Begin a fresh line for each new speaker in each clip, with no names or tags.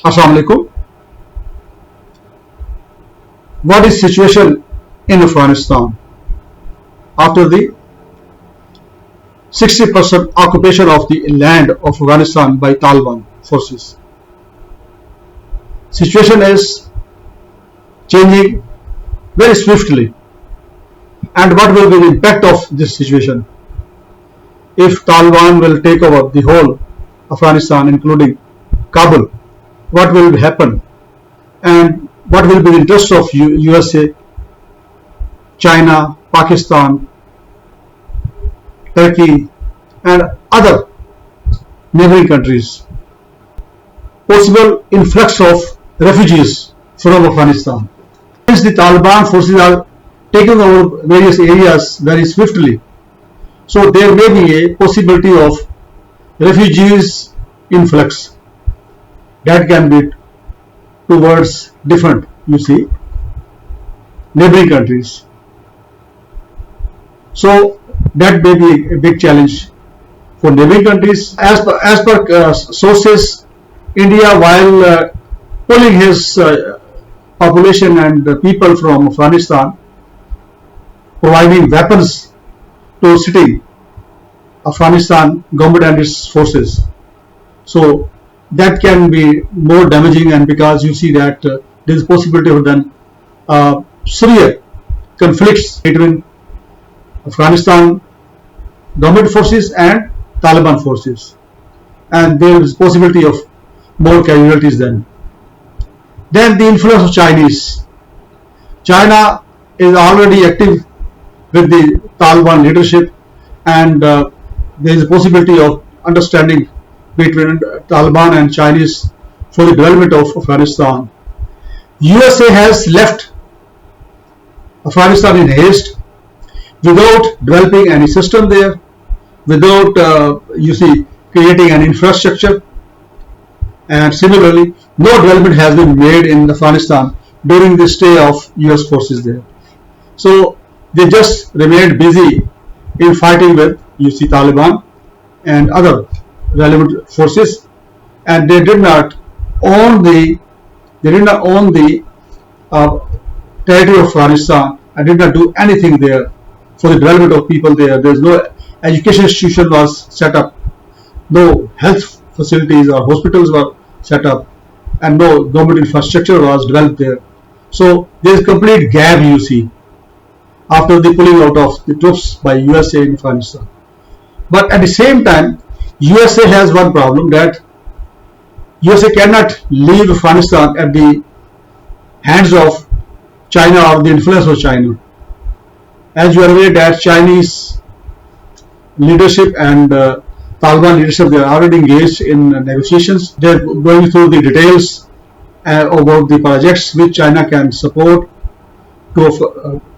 Assalamu alaikum. What is situation in Afghanistan after the 60% occupation of the land of Afghanistan by Taliban forces? Situation is changing very swiftly. And what will be the impact of this situation if Taliban will take over the whole Afghanistan, including Kabul? What will happen, and what will be the interest of USA, China, Pakistan, Turkey, and other neighboring countries? Possible influx of refugees from Afghanistan. Since the Taliban forces are taking over various areas very swiftly, so there may be a possibility of refugees influx that can be towards different, neighboring countries. So that may be a big challenge for neighboring countries. As per sources, India, while pulling his population and people from Afghanistan, providing weapons to sitting Afghanistan government and its forces. So that can be more damaging, and because you see that there is possibility of then severe conflicts between Afghanistan government forces and Taliban forces, and there is possibility of more casualties then. Then the influence of Chinese. China is already active with the Taliban leadership, and there is a possibility of understanding between Taliban and Chinese for the development of Afghanistan. USA has left Afghanistan in haste without developing any system there, without creating an infrastructure, and similarly no development has been made in Afghanistan during the stay of US forces there. So they just remained busy in fighting with Taliban and other relevant forces, and they did not own the territory of Afghanistan and did not do anything there for the development of people there. There is no education institution was set up, no health facilities or hospitals were set up, and no government infrastructure was developed there. So there is complete gap after the pulling out of the troops by USA in Afghanistan. But at the same time, USA has one problem, that USA cannot leave Afghanistan at the hands of China or the influence of China. As you are aware that Chinese leadership and Taliban leadership, they are already engaged in negotiations. They are going through the details about the projects which China can support to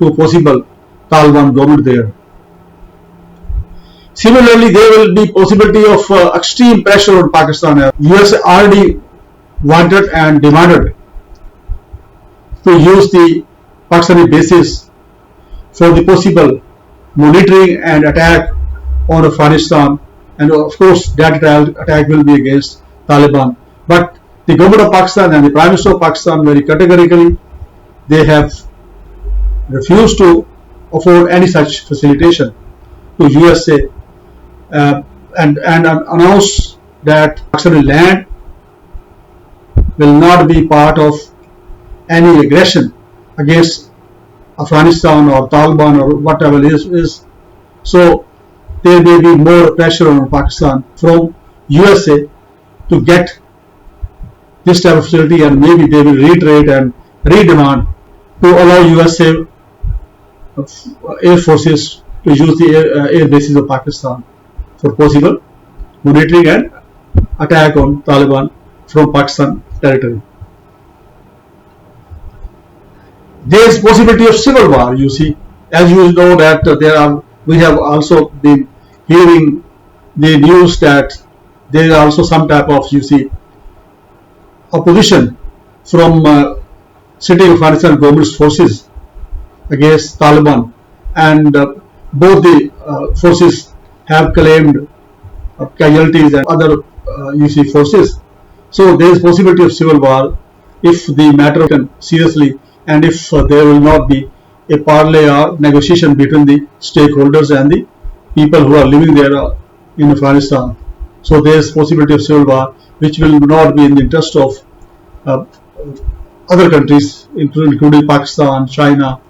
a possible Taliban government there. Similarly, there will be possibility of extreme pressure on Pakistan. US already wanted and demanded to use the Pakistani bases for the possible monitoring and attack on Afghanistan, and of course that attack will be against Taliban. But the government of Pakistan and the Prime Minister of Pakistan very categorically, they have refused to afford any such facilitation to USA, and announce that Pakistani land will not be part of any aggression against Afghanistan or Taliban or whatever it is. So there may be more pressure on Pakistan from USA to get this type of facility, and maybe they will reiterate and redemand to allow USA air forces to use the air bases of Pakistan for possible monitoring and attack on Taliban from Pakistan territory. There is possibility of civil war. As you know that we have also been hearing the news that there is also some type of opposition from sitting Afghanistan government's forces against Taliban, and both the forces have claimed casualties and other forces. So there is possibility of civil war if the matter is taken seriously, and if there will not be a parley or negotiation between the stakeholders and the people who are living there in Afghanistan. So there is possibility of civil war, which will not be in the interest of uh, other countries, including Pakistan, China,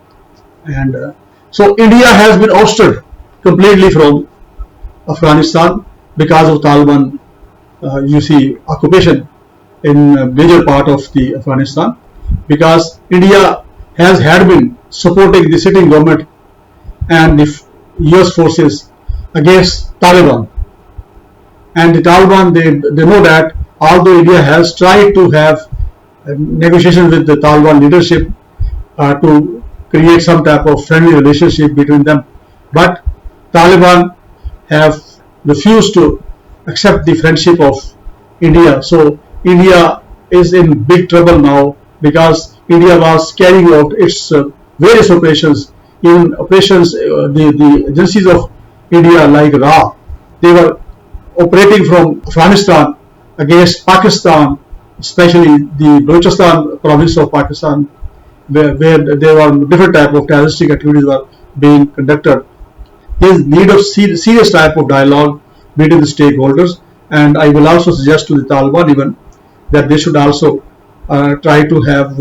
and so India has been ousted completely from Afghanistan because of Taliban, occupation in a major part of the Afghanistan, because India had been supporting the sitting government and the US forces against Taliban. And the Taliban, they know that although India has tried to have negotiations with the Taliban leadership to create some type of friendly relationship between them, but Taliban have refused to accept the friendship of India. So India is in big trouble now because India was carrying out its various operations. In operations, the agencies of India like RA, they were operating from Afghanistan against Pakistan, especially the Balochistan province of Pakistan, where there were different type of terroristic activities were being conducted. There is need of serious type of dialogue between the stakeholders, and I will also suggest to the Taliban even that they should also try to have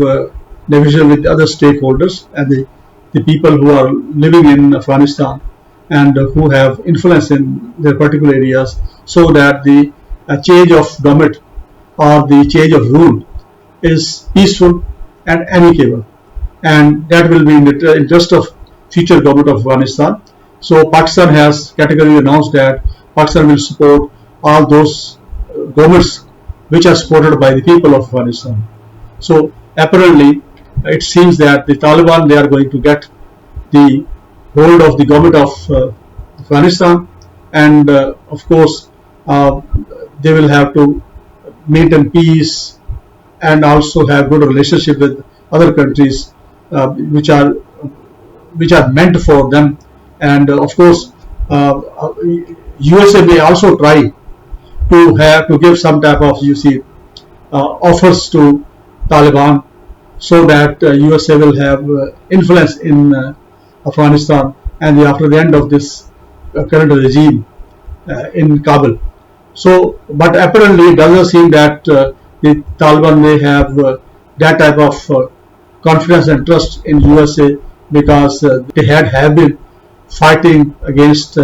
negotiation with other stakeholders and the people who are living in Afghanistan and who have influence in their particular areas, so that the change of government or the change of rule is peaceful and amicable, and that will be in the interest of future government of Afghanistan. So Pakistan has categorically announced that Pakistan will support all those governments which are supported by the people of Afghanistan. So apparently it seems that the Taliban, they are going to get the hold of the government of Afghanistan, and of course they will have to maintain peace and also have good relationship with other countries which are meant for them. And of course USA may also try to give some type of offers to Taliban, so that USA will have influence in Afghanistan and after the end of this current regime in Kabul. So, but apparently it doesn't seem that the Taliban may have that type of confidence and trust in USA, because they have been fighting against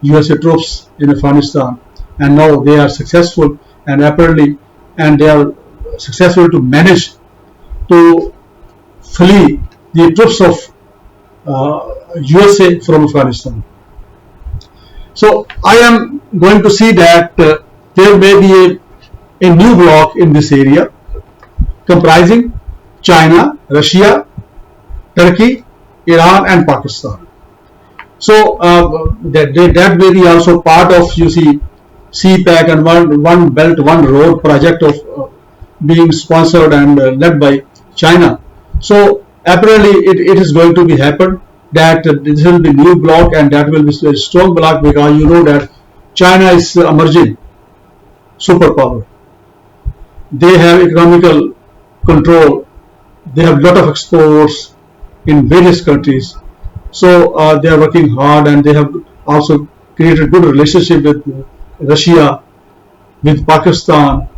USA troops in Afghanistan, and now they are successful, and apparently, and they are successful to manage to flee the troops of USA from Afghanistan. So I am going to see that there may be a new bloc in this area comprising China, Russia, Turkey, Iran and Pakistan. So that may be also part of CPEC and one Belt One Road project of being sponsored and led by China. So apparently it is going to be happen that this will be new bloc, and that will be a strong bloc, because you know that China is emerging superpower. They have economical control. They have a lot of exports in various countries. So they are working hard, and they have also created good relationship with Russia, with Pakistan,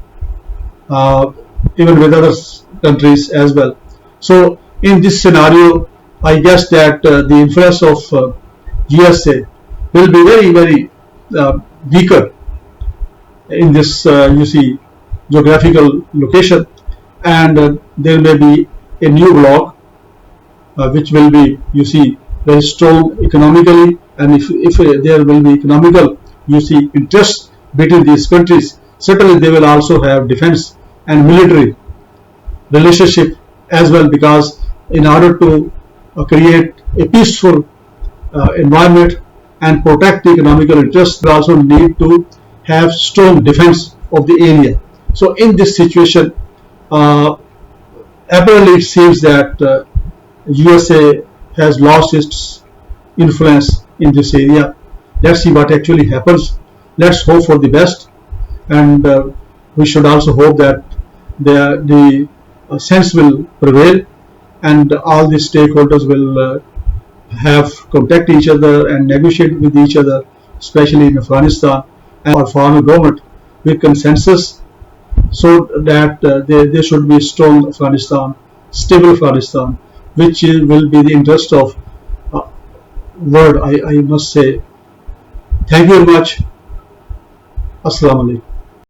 even with other countries as well. So in this scenario, I guess that the influence of USA will be very weaker in this geographical location, and there may be a new bloc which will be very strong economically, and if there will be economical interest between these countries, certainly they will also have defense and military relationship as well, because in order to create a peaceful environment and protect the economical interests, they also need to have strong defense of the area. So in this situation, apparently it seems that USA has lost its influence in this area. Let's see what actually happens. Let's hope for the best, and we should also hope that the sense will prevail and all the stakeholders will have contact each other and negotiate with each other, especially in Afghanistan, and our foreign government with consensus, so that there should be a strong Afghanistan, stable Afghanistan, which will be the interest of world, I must say. Thank you very much. Assalamu alaikum.